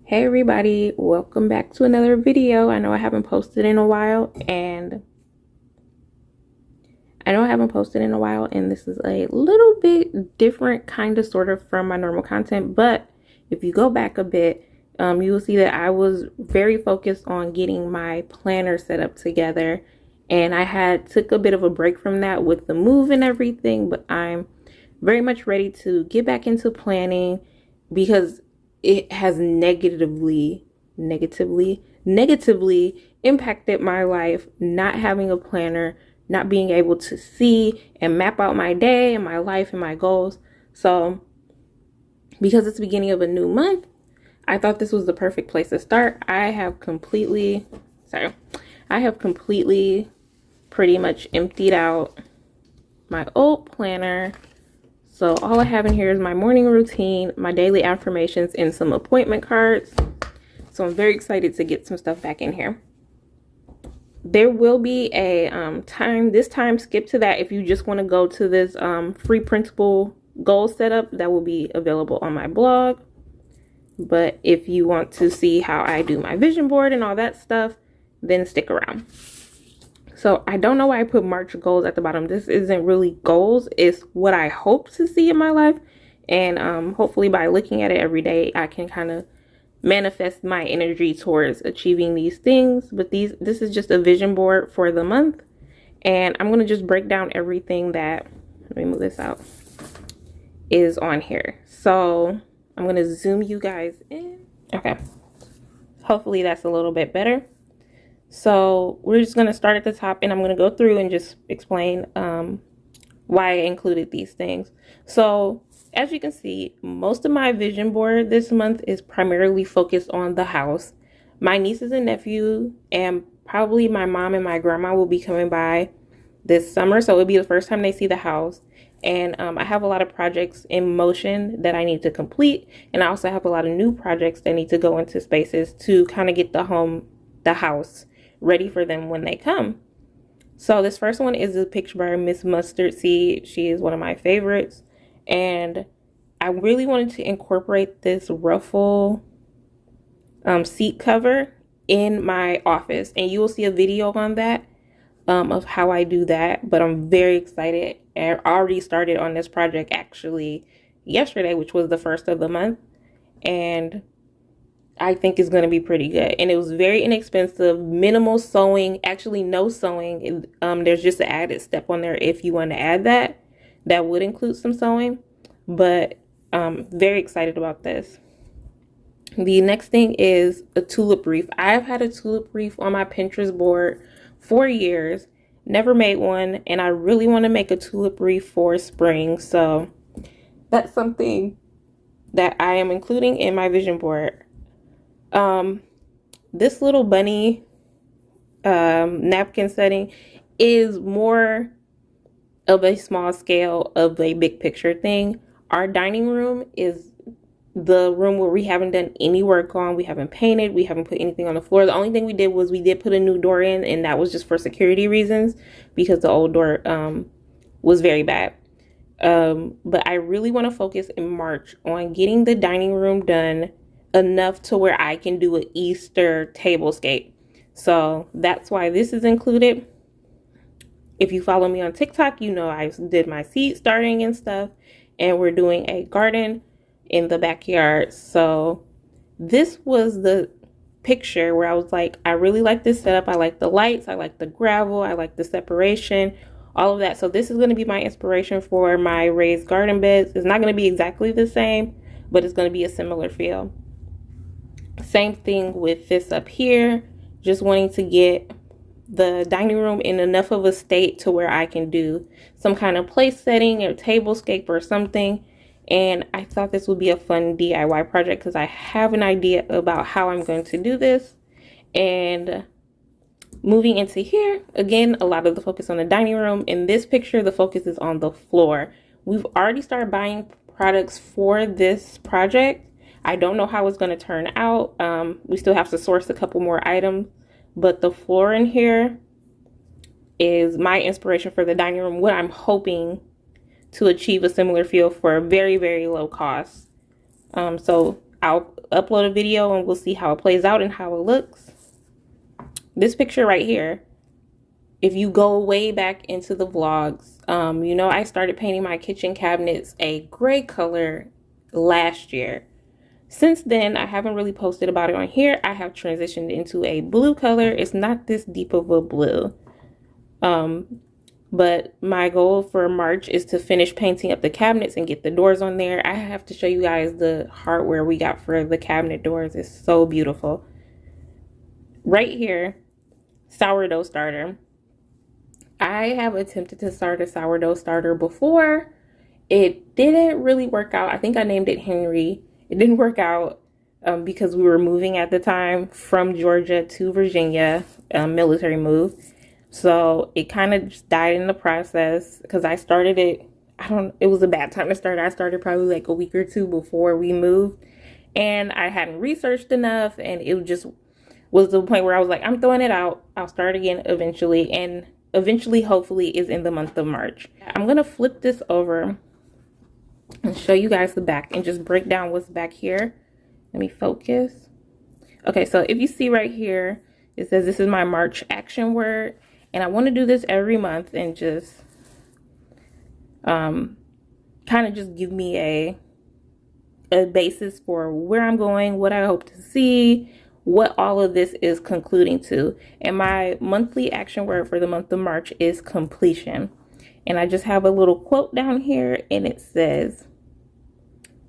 Hey everybody, welcome back to another video. I know I haven't posted in a while and this is a little bit different kind of sort of from my normal content, but if you go back a bit, you will see that I was very focused on getting my planner set up together, and I took a bit of a break from that with the move and everything, but I'm very much ready to get back into planning because it has negatively impacted my life, not having a planner, not being able to see and map out my day and my life and my goals. So because it's the beginning of a new month, I thought this was the perfect place to start. I have completely pretty much emptied out my old planner. So all I have in here is my morning routine, my daily affirmations, and some appointment cards. So I'm very excited to get some stuff back in here. There will be a time skip to that if you just want to go to this free printable goal setup that will be available on my blog. But if you want to see how I do my vision board and all that stuff, then stick around. So I don't know why I put March goals at the bottom. This isn't really goals. It's what I hope to see in my life. And hopefully by looking at it every day, I can kind of manifest my energy towards achieving these things. But this is just a vision board for the month. And I'm going to just break down everything that, let me move this out, is on here. So I'm going to zoom you guys in. Okay. Hopefully that's a little bit better. So we're just going to start at the top, and I'm going to go through and just explain why I included these things. So as you can see, most of my vision board this month is primarily focused on the house. My nieces and nephew and probably my mom and my grandma will be coming by this summer. So it'll be the first time they see the house. And I have a lot of projects in motion that I need to complete. And I also have a lot of new projects that need to go into spaces to kind of get the house ready for them when they come. So this first one is a picture by Miss Mustard Seed. She is one of my favorites, and I really wanted to incorporate this ruffle seat cover in my office, and you will see a video on that of how I do that. But I'm very excited. I already started on this project actually yesterday, which was the first of the month, and I think is going to be pretty good. And it was very inexpensive, minimal sewing, actually no sewing. There's just an added step on there if you want to add that. That would include some sewing, but very excited about this. The next thing is a tulip wreath. I've had a tulip wreath on my Pinterest board for years, never made one, and I really want to make a tulip wreath for spring. So that's something that I am including in my vision board. This little bunny napkin setting is more of a small scale of a big picture thing. Our dining room is the room where we haven't done any work on. We haven't painted, we haven't put anything on the floor. The only thing we did was we did put a new door in, and that was just for security reasons because the old door was very bad. But I really want to focus in March on getting the dining room done enough to where I can do an Easter tablescape. So that's why this is included. If you follow me on TikTok, you know I did my seed starting and stuff, and we're doing a garden in the backyard. So this was the picture where I was like, I really like this setup. I like the lights, I like the gravel, I like the separation, all of that. So this is going to be my inspiration for my raised garden beds. It's not going to be exactly the same, but it's going to be a similar feel. Same thing with this up here, just wanting to get the dining room in enough of a state to where I can do some kind of place setting or tablescape or something. And I thought this would be a fun DIY project because I have an idea about how I'm going to do this. And moving into here, again, a lot of the focus on the dining room. In this picture, the focus is on the floor. We've already started buying products for this project. I don't know how it's going to turn out. We still have to source a couple more items, but the floor in here is my inspiration for the dining room, what I'm hoping to achieve a similar feel for a very, very low cost. So I'll upload a video and we'll see how it plays out and how it looks. This picture right here, if you go way back into the vlogs, you know, I started painting my kitchen cabinets a gray color last year. Since then, I haven't really posted about it on here. I have transitioned into a blue color. It's not this deep of a blue. But my goal for March is to finish painting up the cabinets and get the doors on there. I have to show you guys the hardware we got for the cabinet doors. It's so beautiful. Right here, sourdough starter. I have attempted to start a sourdough starter before. It didn't really work out. I think I named it Henry. It didn't work out because we were moving at the time from Georgia to Virginia, military move. So it kind of just died in the process because I started it. It was a bad time to start. I started probably like a week or two before we moved, and I hadn't researched enough, and it just was the point where I was like, I'm throwing it out. I'll start again eventually, and eventually, hopefully, is in the month of March. I'm going to flip this over and show you guys the back and just break down what's back here. Let me focus. Okay, so if you see right here, it says this is my March action word, and I want to do this every month and just kind of just give me a basis for where I'm going, what I hope to see, what all of this is concluding to. And my monthly action word for the month of March is completion. And I just have a little quote down here, and it says,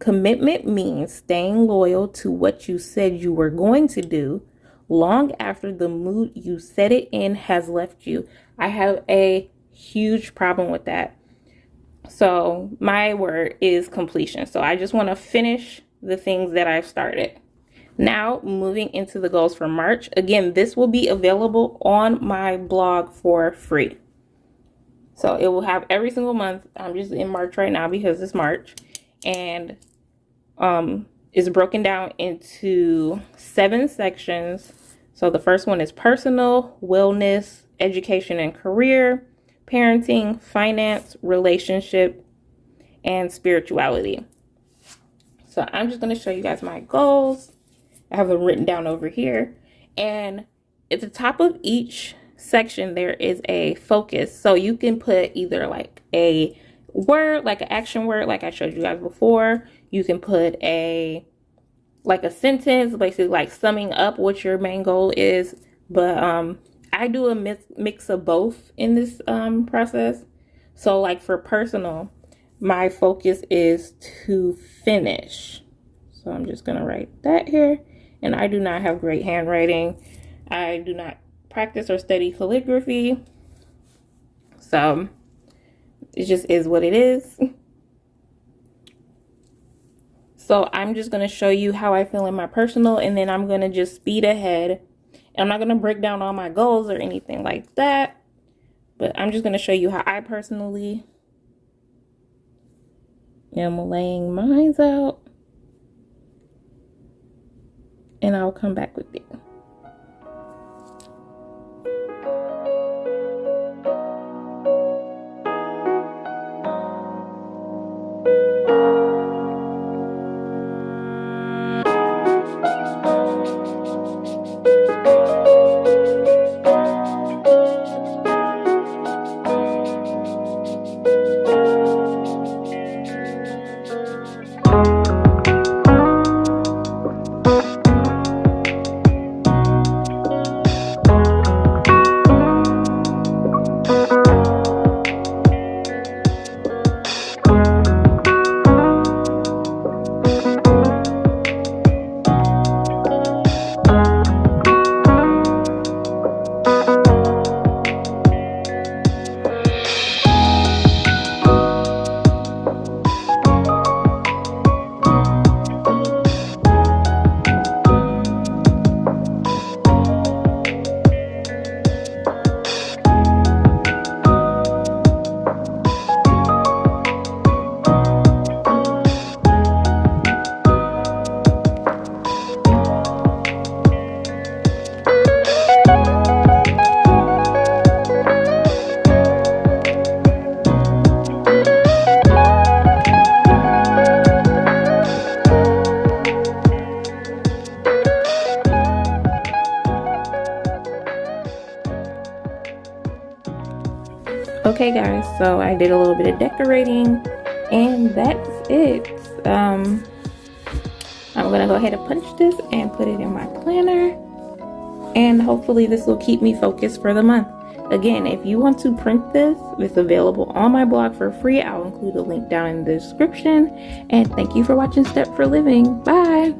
commitment means staying loyal to what you said you were going to do long after the mood you set it in has left you. I have a huge problem with that. So my word is completion. So I just want to finish the things that I've started. Now, moving into the goals for March. Again, this will be available on my blog for free. So it will have every single month. I'm just in March right now because it's March. And it's broken down into 7 sections. So the first one is personal, wellness, education and career, parenting, finance, relationship, and spirituality. So I'm just going to show you guys my goals. I have them written down over here. And at the top of each section, there is a focus. So you can put either like a word, like an action word, like I showed you guys before. You can put a sentence, basically like summing up what your main goal is. But I do a mix of both in this process. So like for personal, my focus is to finish. So I'm just going to write that here. And I do not have great handwriting. I do not practice or study calligraphy. So it just is what it is. So I'm just going to show you how I feel in my personal, and then I'm going to just speed ahead. And I'm not going to break down all my goals or anything like that, but I'm just going to show you how I personally am laying mine out. And I'll come back with you. Okay guys, so I did a little bit of decorating and that's it. I'm gonna go ahead and punch this and put it in my planner, and hopefully this will keep me focused for the month. Again, if you want to print this, it's available on my blog for free. I'll include a link down in the description. And thank you for watching Step for Living. Bye.